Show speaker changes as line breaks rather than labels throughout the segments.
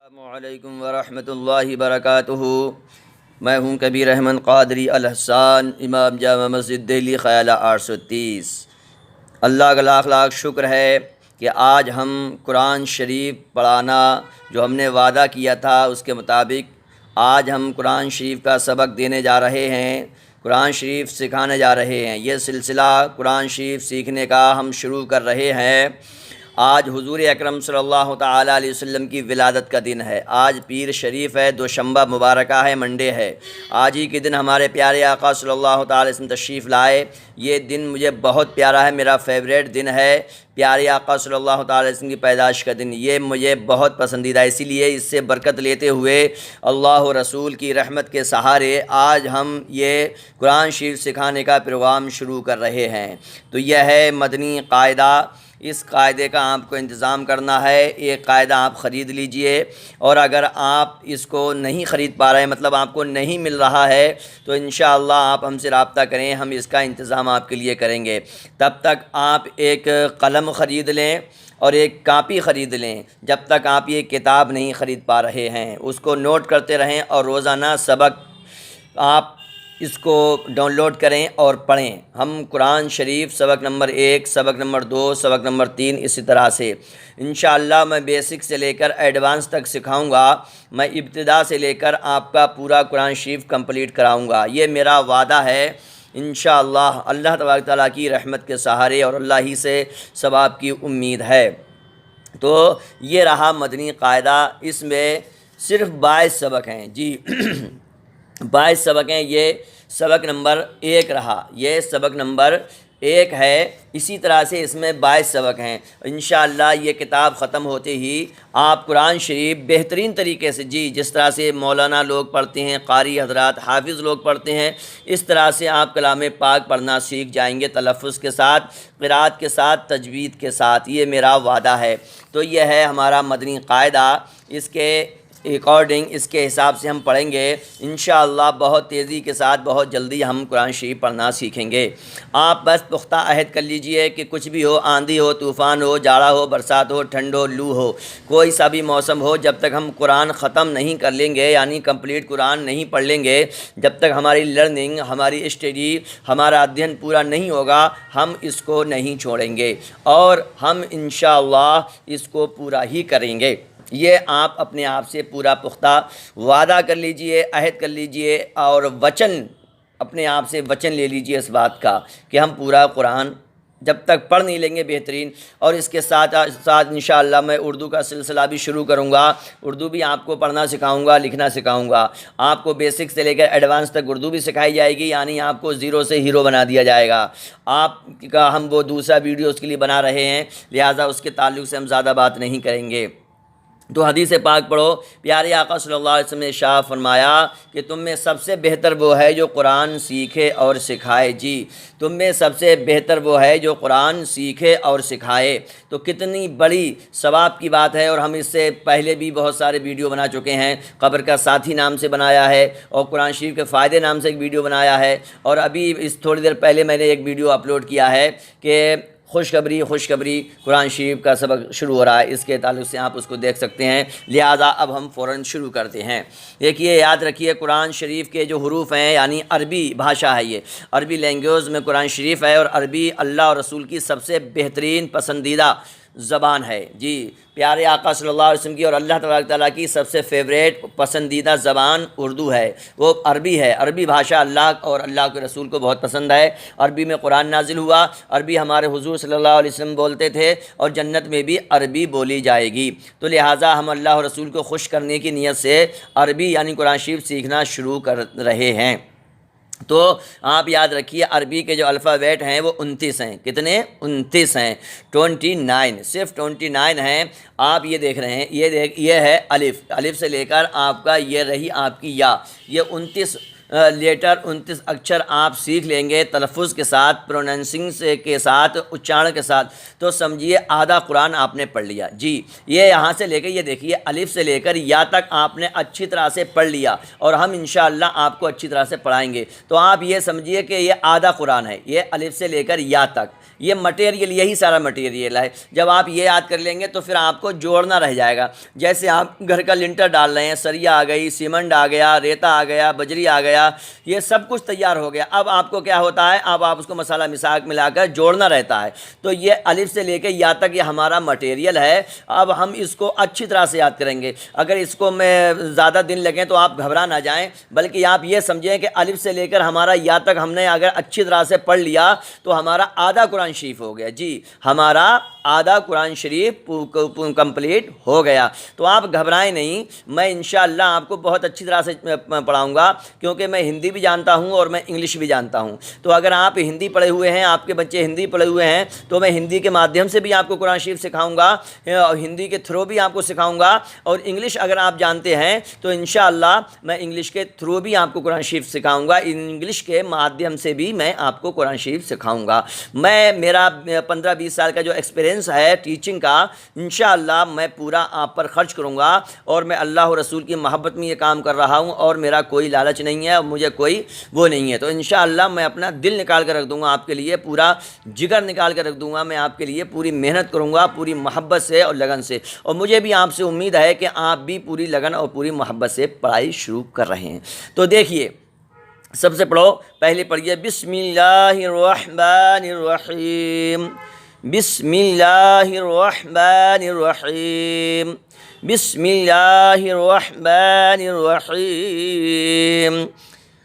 السلام علیکم ورحمۃ اللہ وبرکاتہ۔ میں ہوں کبیر احمد قادری الحسان، امام جامع مسجد دہلی، خیالہ 830۔ اللہ کا لاکھ لاکھ شکر ہے کہ آج ہم قرآن شریف پڑھانا جو ہم نے وعدہ کیا تھا اس کے مطابق آج ہم قرآن شریف کا سبق دینے جا رہے ہیں، قرآن شریف سکھانے جا رہے ہیں۔ یہ سلسلہ قرآن شریف سیکھنے کا ہم شروع کر رہے ہیں۔ آج حضور اکرم صلی اللہ تعالیٰ علیہ وسلم کی ولادت کا دن ہے۔ آج پیر شریف ہے، دوشنبہ مبارکہ ہے، منڈے ہے۔ آج ہی کے دن ہمارے پیارے آقا صلی اللہ تعالیٰ علیہ وسلم تشریف لائے۔ یہ دن مجھے بہت پیارا ہے، میرا فیوریٹ دن ہے۔ پیارے آقا صلی اللہ تعالیٰ علیہ وسلم کی پیدائش کا دن یہ مجھے بہت پسندیدہ ہے، اسی لیے اس سے برکت لیتے ہوئے اللہ رسول کی رحمت کے سہارے آج ہم یہ قرآن شریف سکھانے کا پروگرام شروع کر رہے ہیں۔ تو یہ ہے مدنی قاعدہ، اس قاعدے کا آپ کو انتظام کرنا ہے۔ ایک قاعدہ آپ خرید لیجئے، اور اگر آپ اس کو نہیں خرید پا رہے ہیں، مطلب آپ کو نہیں مل رہا ہے، تو انشاءاللہ آپ ہم سے رابطہ کریں، ہم اس کا انتظام آپ کے لیے کریں گے۔ تب تک آپ ایک قلم خرید لیں اور ایک کاپی خرید لیں۔ جب تک آپ یہ کتاب نہیں خرید پا رہے ہیں اس کو نوٹ کرتے رہیں، اور روزانہ سبق آپ اس کو ڈاؤن لوڈ کریں اور پڑھیں۔ ہم قرآن شریف سبق نمبر 1، سبق نمبر 2، سبق نمبر 3 اسی طرح سے انشاءاللہ میں بیسک سے لے کر ایڈوانس تک سکھاؤں گا۔ میں ابتدا سے لے کر آپ کا پورا قرآن شریف کمپلیٹ کراؤں گا، یہ میرا وعدہ ہے انشاءاللہ۔ اللہ تبارک تعالیٰ کی رحمت کے سہارے اور اللہ ہی سے ثواب کی امید ہے۔ تو یہ رہا مدنی قاعدہ، اس میں صرف 22 سبق ہیں جی 22 سبق ہیں۔ یہ سبق نمبر 1 رہا، یہ سبق نمبر 1 ہے۔ اسی طرح سے اس میں 22 سبق ہیں۔ انشاءاللہ یہ کتاب ختم ہوتے ہی آپ قرآن شریف بہترین طریقے سے جی جس طرح سے مولانا لوگ پڑھتے ہیں، قاری حضرات، حافظ لوگ پڑھتے ہیں، اس طرح سے آپ کلام پاک پڑھنا سیکھ جائیں گے، تلفظ کے ساتھ، قرات کے ساتھ، تجوید کے ساتھ۔ یہ میرا وعدہ ہے۔ تو یہ ہے ہمارا مدنی قاعدہ، اس کے اکارڈنگ، اس کے حساب سے ہم پڑھیں گے انشاءاللہ۔ بہت تیزی کے ساتھ بہت جلدی ہم قرآن شریف پڑھنا سیکھیں گے۔ آپ بس پختہ عہد کر لیجئے کہ کچھ بھی ہو، آندھی ہو، طوفان ہو، جاڑا ہو، برسات ہو، ٹھنڈ ہو، لو ہو، کوئی سا بھی موسم ہو، جب تک ہم قرآن ختم نہیں کر لیں گے، یعنی کمپلیٹ قرآن نہیں پڑھ لیں گے، جب تک ہماری لرننگ، ہماری اسٹڈی، ہمارا ادھین پورا نہیں ہوگا، ہم اس کو نہیں چھوڑیں گے، اور ہم انشاءاللہ اس کو پورا ہی کریں گے۔ یہ آپ اپنے آپ سے پورا پختہ وعدہ کر لیجئے، عہد کر لیجئے، اور وچن اپنے آپ سے وچن لے لیجئے اس بات کا کہ ہم پورا قرآن جب تک پڑھ نہیں لیں گے بہترین۔ اور اس کے ساتھ ساتھ انشاءاللہ میں اردو کا سلسلہ بھی شروع کروں گا، اردو بھی آپ کو پڑھنا سکھاؤں گا، لکھنا سکھاؤں گا۔ آپ کو بیسک سے لے کر ایڈوانس تک اردو بھی سکھائی جائے گی، یعنی آپ کو زیرو سے ہیرو بنا دیا جائے گا۔ آپ کا ہم وہ دوسرا ویڈیو اس کے لیے بنا رہے ہیں، لہٰذا اس کے تعلق سے ہم زیادہ بات نہیں کریں گے۔ تو حدیث پاک پڑھو۔ پیارے آقا صلی اللہ علیہ وسلم نے ارشاد فرمایا کہ تم میں سب سے بہتر وہ ہے جو قرآن سیکھے اور سکھائے۔ جی تم میں سب سے بہتر وہ ہے جو قرآن سیکھے اور سکھائے۔ تو کتنی بڑی ثواب کی بات ہے، اور ہم اس سے پہلے بھی بہت سارے ویڈیو بنا چکے ہیں۔ قبر کا ساتھی نام سے بنایا ہے، اور قرآن شریف کے فائدے نام سے ایک ویڈیو بنایا ہے، اور ابھی اس تھوڑی دیر پہلے میں نے ایک ویڈیو اپلوڈ کیا ہے کہ خوشخبری قرآن شریف کا سبق شروع ہو رہا ہے، اس کے تعلق سے آپ اس کو دیکھ سکتے ہیں۔ لہٰذا اب ہم فوراً شروع کرتے ہیں۔ دیکھیے، یاد رکھیے، قرآن شریف کے جو حروف ہیں، یعنی عربی بھاشا ہے، یہ عربی لینگویج میں قرآن شریف ہے، اور عربی اللہ اور رسول کی سب سے بہترین پسندیدہ زبان ہے۔ جی پیارے آقا صلی اللہ علیہ وسلم کی اور اللہ تبارک تعالیٰ کی سب سے فیوریٹ پسندیدہ زبان اردو ہے، وہ عربی ہے۔ عربی بھاشا اللہ اور اللہ کے رسول کو بہت پسند ہے۔ عربی میں قرآن نازل ہوا، عربی ہمارے حضور صلی اللہ علیہ وسلم بولتے تھے، اور جنت میں بھی عربی بولی جائے گی۔ تو لہٰذا ہم اللہ اور رسول کو خوش کرنے کی نیت سے عربی یعنی قرآن شریف سیکھنا شروع کر رہے ہیں۔ تو آپ یاد رکھیے، عربی کے جو الفابیٹ ہیں وہ 29 ہیں۔ کتنے؟ 29 ہیں، 29، صرف 29 ہیں۔ آپ یہ دیکھ رہے ہیں، یہ ہے الف، الف سے لے کر آپ کا یہ رہی آپ کی یا، یہ 29 لیٹر 29 اکچر آپ سیکھ لیں گے تلفظ کے ساتھ، پروننسنگ کے ساتھ، اچارن کے ساتھ، تو سمجھیے آدھا قرآن آپ نے پڑھ لیا جی۔ یہ یہاں سے لے کے یہ دیکھیے الف سے لے کر یا تک آپ نے اچھی طرح سے پڑھ لیا، اور ہم انشاءاللہ آپ کو اچھی طرح سے پڑھائیں گے۔ تو آپ یہ سمجھیے کہ یہ آدھا قرآن ہے، یہ الف سے لے کر یا تک، یہ مٹیریل، یہی سارا مٹیریل ہے۔ جب آپ یہ یاد کر لیں گے تو پھر آپ کو جوڑنا رہ جائے گا۔ جیسے آپ گھر کا لنٹر ڈال رہے ہیں، سریا آ گئی، سیمنٹ آ گیا، ریتا آ گیا، بجری آ گیا، یہ سب کچھ تیار ہو گیا۔ اب آپ کو کیا ہوتا ہے، اب آپ اس کو مسالہ مساق ملا کر جوڑنا رہتا ہے۔ تو یہ الف سے لے کے یا تک یہ ہمارا مٹیریل ہے۔ اب ہم اس کو اچھی طرح سے یاد کریں گے۔ اگر اس کو میں زیادہ دن لگیں تو آپ گھبرا نہ جائیں، بلکہ آپ یہ سمجھیں کہ الف سے لے کر ہمارا یا تک ہم نے اگر اچھی طرح سے پڑھ لیا تو ہمارا آدھا قرآن شریف ہو گیا جی، ہمارا آدھا قرآن شریف کمپلیٹ ہو گیا۔ تو آپ گھبرائیں نہیں، میں انشاءاللہ آپ کو بہت اچھی طرح سے پڑھاؤں گا، کیونکہ میں ہندی بھی جانتا ہوں اور میں انگلش بھی جانتا ہوں۔ تو اگر آپ ہندی پڑھے ہوئے ہیں، آپ کے بچے ہندی پڑھے ہوئے ہیں، تو میں ہندی کے مادھیم سے بھی آپ کو قرآن شریف سکھاؤں گا، اور ہندی کے تھرو بھی آپ کو سکھاؤں گا، اور انگلش اگر آپ جانتے ہیں تو انشاءاللہ میں انگلش کے تھرو بھی آپ کو قرآن شریف سکھاؤں گا، انگلش کے مادھیم سے بھی میں آپ کو قرآن شریف سکھاؤں گا۔ میرا 15-20 سال کا جو ایکسپیرینس ہے ٹیچنگ کا، انشاءاللہ میں پورا آپ پر خرچ کروں گا، اور میں اللہ اور رسول کی محبت میں یہ کام کر رہا ہوں، اور میرا کوئی لالچ نہیں ہے، اور مجھے کوئی وہ نہیں ہے۔ تو انشاءاللہ میں اپنا دل نکال کر رکھ دوں گا آپ کے لیے، پورا جگر نکال کر رکھ دوں گا، میں آپ کے لیے پوری محنت کروں گا، پوری محبت سے اور لگن سے، اور مجھے بھی آپ سے امید ہے کہ آپ بھی پوری لگن اور پوری محبت سے پڑھائی شروع کر رہے ہیں۔ تو دیکھیے، سب سے پڑھو، پہلے پڑھیے بسم اللہ الرحمن الرحیم، بسم اللہ الرحمن الرحیم، بسم اللہ الرحمن الرحیم،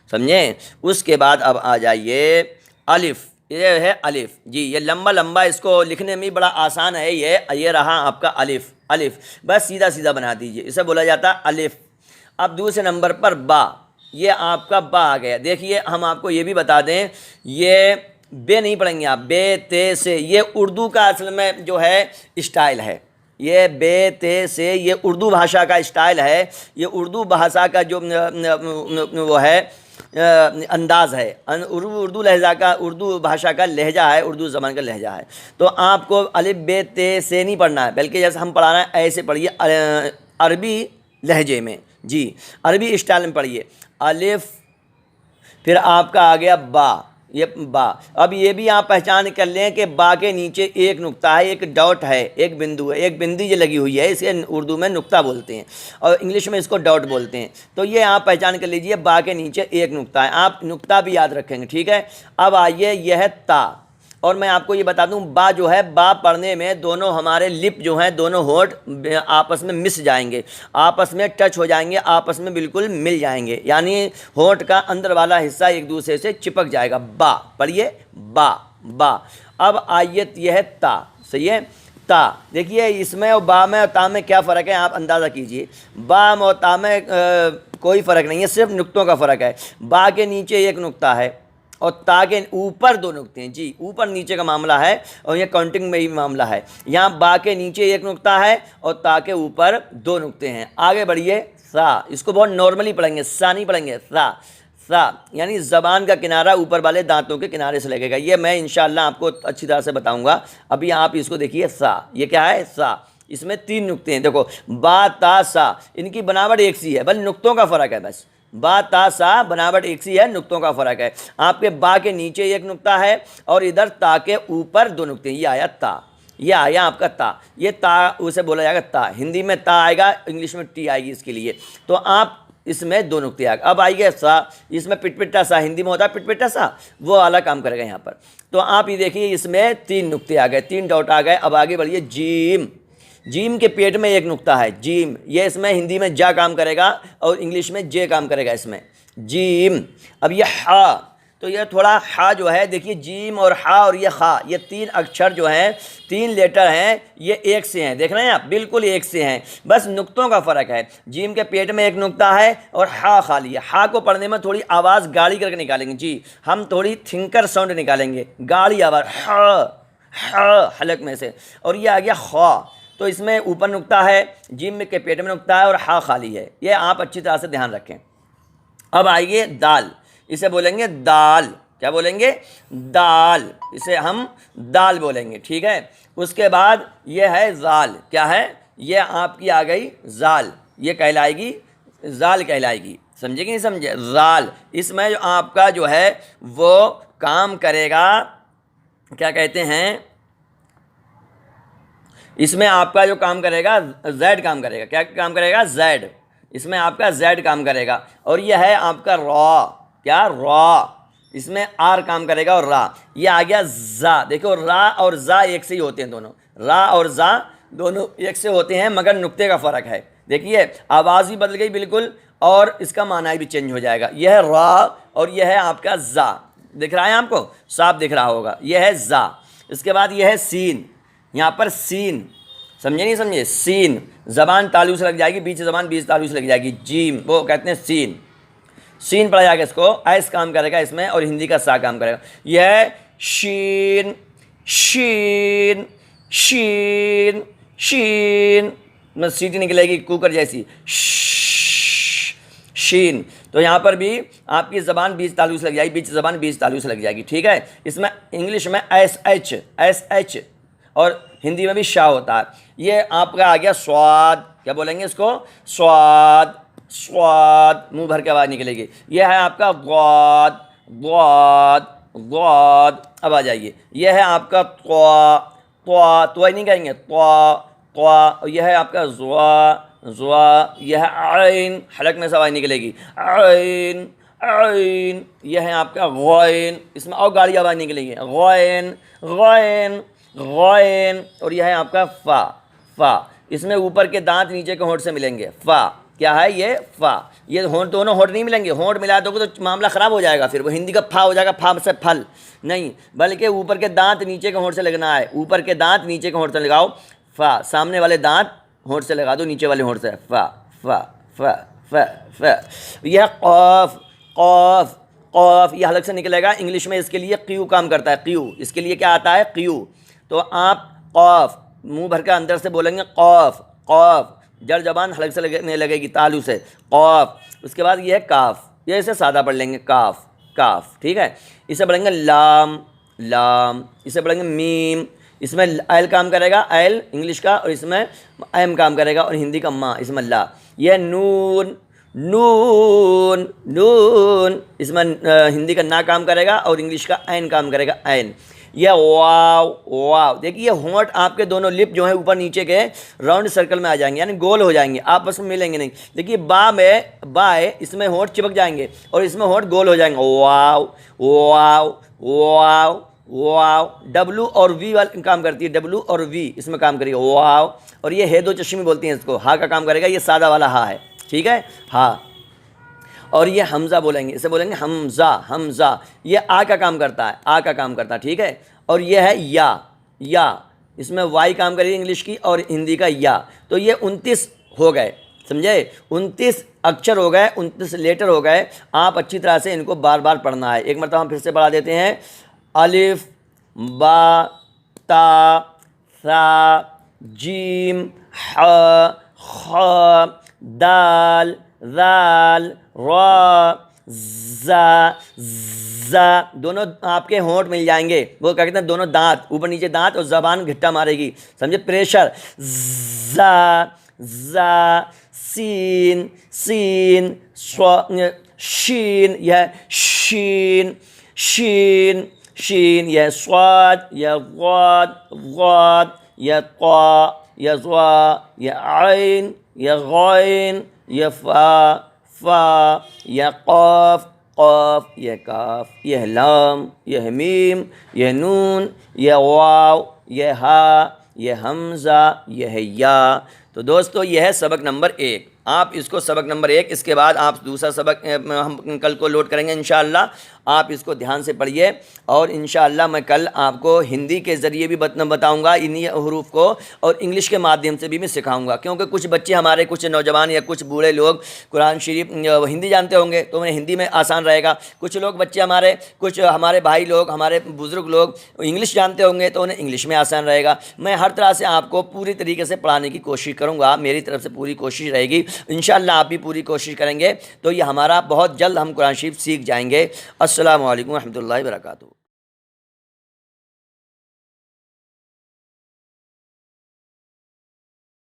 سمجھیں؟ اس کے بعد اب آ جائیے الف، یہ ہے الف جی، یہ لمبا لمبا، اس کو لکھنے میں بڑا آسان ہے، یہ رہا آپ کا الف، الف بس سیدھا سیدھا بنا دیجئے، اسے بولا جاتا ہے الف۔ اب دوسرے نمبر پر با، یہ آپ کا با آ گیا۔ دیکھیے ہم آپ کو یہ بھی بتا دیں، یہ بے نہیں پڑھیں گے آپ، بے تے سے، یہ اردو کا اصل میں جو ہے اسٹائل ہے، یہ بے تے سے، یہ اردو بھاشا کا اسٹائل ہے، یہ اردو بھاشا کا جو وہ ہے انداز ہے، اردو لہجہ کا، اردو بھاشا کا لہجہ ہے، اردو زبان کا لہجہ ہے۔ تو آپ کو الف بے تے سے نہیں پڑھنا ہے، بلکہ جیسے ہم پڑھا رہے ہیں ایسے پڑھیے، عربی لہجے میں جی، عربی اسٹائل میں پڑھیے، الف، پھر آپ کا آ گیا با، یہ با۔ اب یہ بھی آپ پہچان کر لیں کہ با کے نیچے ایک نقطہ ہے، ایک ڈاٹ ہے، ایک بندو ہے، ایک بندی جو لگی ہوئی ہے، اسے اردو میں نقطہ بولتے ہیں، اور انگلش میں اس کو ڈاٹ بولتے ہیں۔ تو یہ آپ پہچان کر لیجئے، با کے نیچے ایک نقطہ ہے، آپ نقطہ بھی یاد رکھیں گے، ٹھیک ہے۔ اب آئیے، یہ ہے تا، اور میں آپ کو یہ بتا دوں، با جو ہے، با پڑھنے میں دونوں ہمارے لپ جو ہیں، دونوں ہونٹ آپس میں مس جائیں گے، آپس میں ٹچ ہو جائیں گے، آپس میں بالکل مل جائیں گے، یعنی ہونٹ کا اندر والا حصہ ایک دوسرے سے چپک جائے گا۔ با پڑھیے، با، با۔ اب آیت یہ ہے تا، صحیح ہے، تا۔ دیکھیے اس میں اور با میں اور تا میں کیا فرق ہے، آپ اندازہ کیجئے۔ با اور تا میں کوئی فرق نہیں ہے، صرف نقطوں کا فرق ہے۔ با کے نیچے ایک نقطہ ہے، اور تا کے اوپر دو نقطے ہیں جی، اوپر نیچے کا معاملہ ہے، اور یہ کاؤنٹنگ میں ہی معاملہ ہے۔ یہاں با کے نیچے ایک نقطہ ہے اور تا کے اوپر دو نقطے ہیں۔ آگے بڑھیے، سا، اس کو بہت نارملی پڑھیں گے، سا نہیں پڑھیں گے، سا، سا، یعنی زبان کا کنارہ اوپر والے دانتوں کے کنارے سے لگے گا۔ یہ میں انشاءاللہ آپ کو اچھی طرح سے بتاؤں گا، ابھی آپ اس کو دیکھیے، سا، یہ کیا ہے، سا، اس میں تین نقطے ہیں، دیکھو با تا سا، ان کی بناوٹ ایک سی ہے، بس نقطوں کا فرق ہے، بس با تا سا بناوٹ ایک سی ہے، نقطوں کا فرق ہے۔ آپ کے با کے نیچے ایک نقطہ ہے، اور ادھر تا کے اوپر دو نقطے ہیں، یہ آیا تا، یہ آیا آپ کا تا، یہ تا اسے بولا جائے گا تا، ہندی میں تا آئے گا، انگلش میں ٹی آئے گی اس کے لیے، تو آپ اس میں دو نقطے آ گئے۔ اب آئیے سا، اس میں پٹ پٹا سا، ہندی میں ہوتا ہے پٹ پٹا سا، وہ اعلیٰ کام کرے گا یہاں پر۔ تو آپ یہ دیکھیے، اس میں تین نقطے آ گئے، تین ڈاٹ آ گئے۔ اب آگے بڑھیے، جیم، جیم کے پیٹ میں ایک نقطہ ہے، جیم، یہ اس میں ہندی میں جا کام کرے گا اور انگلش میں جے کام کرے گا اس میں، جیم۔ اب یہ ہا، تو یہ تھوڑا ہا جو ہے، دیکھیے جیم اور ہا اور یہ خا، یہ تین اکچر جو ہیں، تین لیٹر ہیں، یہ ایک سے ہیں، دیکھ رہے ہیں آپ، بالکل ایک سے ہیں، بس نقطوں کا فرق ہے۔ جیم کے پیٹ میں ایک نقطہ ہے اور ہا خالی ہے۔ ہا کو پڑھنے میں تھوڑی آواز گاڑی کر کے نکالیں گے جی، ہم تھوڑی تھنکر ساؤنڈ نکالیں گے، گاڑی آواز، ہا، ہا حلق میں سے، اور یہ آ گیا خا، تو اس میں اوپر نقطہ ہے، جیم کے پیٹ میں نقطہ ہے، اور ہا خالی ہے، یہ آپ اچھی طرح سے دھیان رکھیں۔ اب آئیے دال، اسے بولیں گے دال، کیا بولیں گے؟ دال، اسے ہم دال بولیں گے، ٹھیک ہے۔ اس کے بعد یہ ہے زال، کیا ہے؟ یہ آپ کی آ گئی زال، یہ کہلائے گی زال کہلائے گی، سمجھے کہ نہیں سمجھے؟ زال، اس میں جو آپ کا جو ہے وہ کام کرے گا، کیا کہتے ہیں، اس میں آپ کا جو کام کرے گا زیڈ کام کرے گا، کیا کام کرے گا؟ زیڈ، اس میں آپ کا زیڈ کام کرے گا۔ اور یہ ہے آپ کا را، کیا؟ را، اس میں آر کام کرے گا اور را۔ یہ آ گیا زا، دیکھو را اور زا ایک سے ہی ہوتے ہیں دونوں، را اور زا دونوں ایک سے ہوتے ہیں مگر نقطے کا فرق ہے، دیکھیے آواز بھی بدل گئی بالکل اور اس کا معنی بھی چینج ہو جائے گا۔ یہ ہے را اور یہ ہے آپ کا زا، دکھ رہا ہے آپ کو؟ صاف دکھ رہا ہوگا، یہ ہے زا۔ اس کے بعد یہ ہے سین، یہاں پر سین، سمجھے نہیں سمجھے؟ سین، زبان تالو سے لگ جائے گی، بیچ زبان بیچ تالو سے لگ جائے گی، جیم، وہ کہتے ہیں سین، سین پڑھا جائے گا، اس کو ایس کام کرے گا اس میں، اور ہندی کا سا کام کرے گا۔ یہ ہے شین، شین، شین، شین، میں سیٹی نکلے گی کوکر جیسی، شین۔ تو یہاں پر بھی آپ کی زبان بیچ تالو سے لگ جائے گی، بیچ زبان بیچ تالو سے لگ جائے گی، ٹھیک ہے۔ اس میں انگلش میں ایس ایچ، ایس ایچ، اور ہندی میں بھی شا ہوتا ہے۔ یہ آپ کا آ گیا سواد، کیا بولیں گے اس کو؟ سواد، سواد، منہ بھر کے آواز نکلے گی۔ یہ ہے آپ کا ضاد، ضاد، ضاد۔ اب آ جائیے، یہ ہے آپ کا طوا، طوا، طوا نہیں کہیں گے، طوا، طوا۔ اور یہ ہے آپ کا زوا، زوا۔ یہ ہے عین، حلق میں سے آواز نکلے گی، عین، عین۔ یہ ہے آپ کا غین، اس میں اور گاڑی آواز نکلے گی، غین، غین، غین۔ اور یہ ہے آپ کا فا، فا، اس میں اوپر کے دانت نیچے کے ہونٹ سے ملیں گے، فا، کیا ہے یہ؟ فا۔ یہ ہونٹ، دونوں ہونٹ نہیں ملیں گے، ہونٹ ملا دو گے تو معاملہ خراب ہو جائے گا، پھر وہ ہندی کا پھا ہو جائے گا، پھا سے پھل نہیں، بلکہ اوپر کے دانت نیچے کے ہونٹ سے لگنا ہے، اوپر کے دانت نیچے کے ہونٹ سے لگاؤ، فا، سامنے والے دانت ہونٹ سے لگا دو، نیچے والے ہونٹ سے، فا، فا، فا، فا، فا۔ یہ قاف، قاف، قاف، یہ حلق سے نکلے گا، انگلش میں اس کے لیے قیو کام کرتا ہے، قیو، اس کے لیے کیا آتا ہے؟ قیو۔ تو آپ قاف منہ بھر کے اندر سے بولیں گے قاف، قاف، جڑ زبان حلق سے لگنے لگے گی تالو سے، قاف۔ اس کے بعد یہ ہے کاف، یہ اسے سادہ پڑھ لیں گے، کاف، کاف، ٹھیک ہے۔ اسے پڑھیں گے لام، لام، اسے پڑھیں گے میم، اس میں ایل کام کرے گا، ایل انگلش کا، اور اس میں ایم کام کرے گا، اور ہندی کا ماں، اس میں لا۔ یہ نون، نون، نون، اس میں ہندی کا نا کام کرے گا اور انگلش کا عین کام کرے گا، عین۔ یہ واو، واو، دیکھیے یہ ہونٹ آپ کے دونوں لپ جو ہیں اوپر نیچے کے راؤنڈ سرکل میں آ جائیں گے، یعنی گول ہو جائیں گے، آپس میں ملیں گے نہیں۔ دیکھیے با میں، با ہے، اس میں ہونٹ چپک جائیں گے اور اس میں ہونٹ گول ہو جائیں گے، واو، واو، واو، واو۔ ڈبلو اور وی والا کام کرتی ہے، ڈبلو اور وی اس میں کام کرے گا، واو۔ اور یہ ہے دو چشمی بولتی ہیں اس کو، ہا کا کام کرے گا، یہ سادہ والا ہا ہے، ٹھیک ہے، ہا۔ اور یہ حمزہ بولیں گے، اسے بولیں گے حمزہ، حمزہ، یہ آ کا کام کرتا ہے، آ کا کام کرتا ہے، ٹھیک ہے۔ اور یہ ہے یا، یا، اس میں وائی کام کرے گی انگلش کی اور ہندی کا یا۔ تو یہ 29 ہو گئے، سمجھے؟ 29 اکچر ہو گئے، 29 لیٹر ہو گئے۔ آپ اچھی طرح سے ان کو بار بار پڑھنا ہے۔ ایک مرتبہ ہم پھر سے پڑھا دیتے ہیں، الف، با، تا، ثا، جیم، ح، خ، دال، ذال، را، زا، زا۔ دونوں آپ کے ہونٹ مل جائیں گے، وہ کیا کہتے ہیں، دونوں دانت اوپر نیچے دانت، اور زبان گھٹا مارے گی، سمجھے؟ پریشر، زا، زا، سین، سین، شین، یہ شین، شین، شین، یہ صاد، یہ غاد، غاد، یہ طا، یہ ضا، یہ عین، یہ غین، یہ فا، فا، یہ قاف، قاف، یہ کاف، یہ لام، یہ میم، یہ نون، یہ واو، یہ ہا، یہ حمزہ، یہ ہے یا۔ تو دوستو یہ ہے سبق نمبر 1، آپ اس کو سبق نمبر 1، اس کے بعد آپ دوسرا سبق ہم کل کو لوڈ کریں گے انشاءاللہ۔ آپ اس کو دھیان سے پڑھیے، اور انشاءاللہ میں کل آپ کو ہندی کے ذریعے بھی بتاؤں گا انہی حروف کو، اور انگلش کے مادھیم سے بھی میں سکھاؤں گا، کیونکہ کچھ بچے ہمارے، کچھ نوجوان یا کچھ بوڑھے لوگ قرآن شریف ہندی جانتے ہوں گے تو انہیں ہندی میں آسان رہے گا، کچھ لوگ بچے ہمارے، کچھ ہمارے بھائی لوگ، ہمارے بزرگ لوگ انگلش جانتے ہوں گے تو انہیں انگلش میں آسان رہے گا۔ میں ہر طرح سے آپ کو پوری طریقے سے پڑھانے کی کوشش کروں گا، میری طرف سے پوری کوشش رہے گی، انشاءاللہ آپ بھی پوری کوشش کریں گے تو یہ ہمارا بہت جلد ہم قرآن شریف سیکھ جائیں گے۔ السلام علیکم ورحمۃ اللہ وبرکاتہ۔